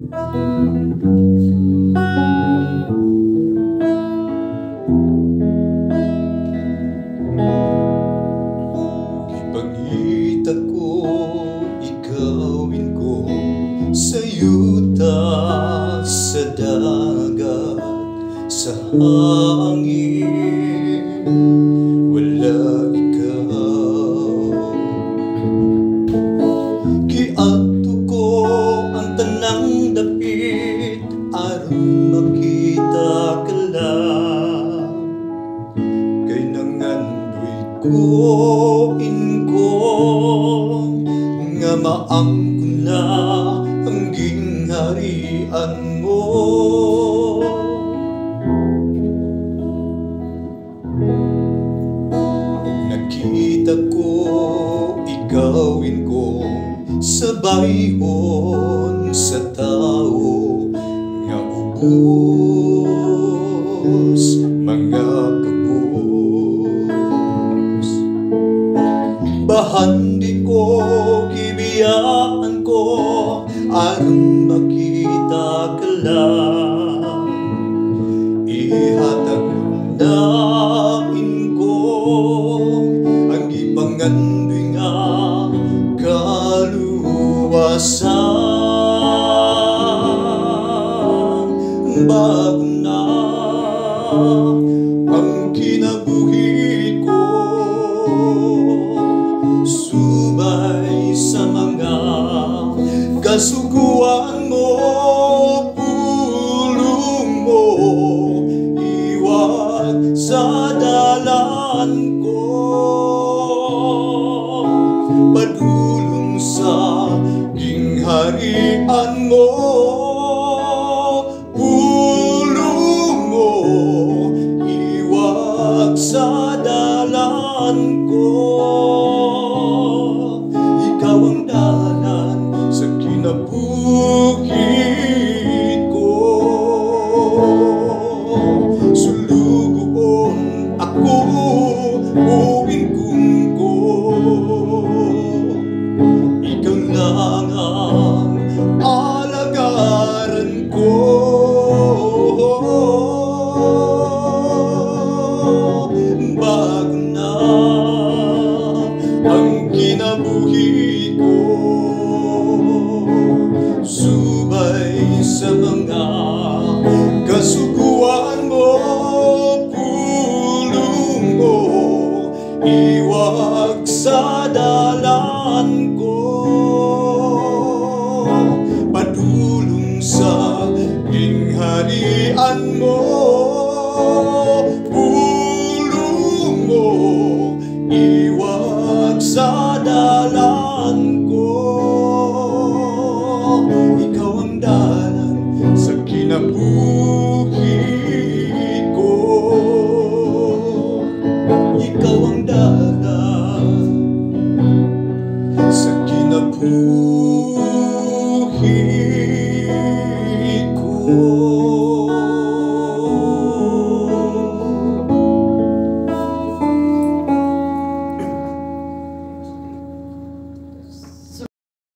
Ipangita ko, ikawin ko sa yuta, sa dagat, sa hangin, wala ikaw. Giadto ko ang tanang dapit aron makita ka lang, kay nangandoy ko ingkong nga maangko na ang gingharian mo. Nakita ko, igawin ko sa bayhon sa tao nga ubos mga kabos. Bahandi ko, gibiyaan ko aron makita ka lang, ihatag nain ko ang ipangandoy nga kaluwasan. Bago na ang kinabuhi ko, subay sa mga kasuguan mo, pulong mo, iwag sa dalan ko, padulong sa gingharian mo, pulong mo, iwag sa dalan ko. Ikaw ang dalan sa kinabuhi ko, sulugoon ako uwing ko. Ikaw lang ang alagaran ko, bago na ang kinabuhi ko, subay sa mga kasuguan mo, pulong mo, iwag sa dalan ko, padulong sa gingharian mo, pulong mo, iwag sa dalan ko. Ikaw ang dalan sa kinabuhi ko, ikaw ang dalan sa kinabuhi ko.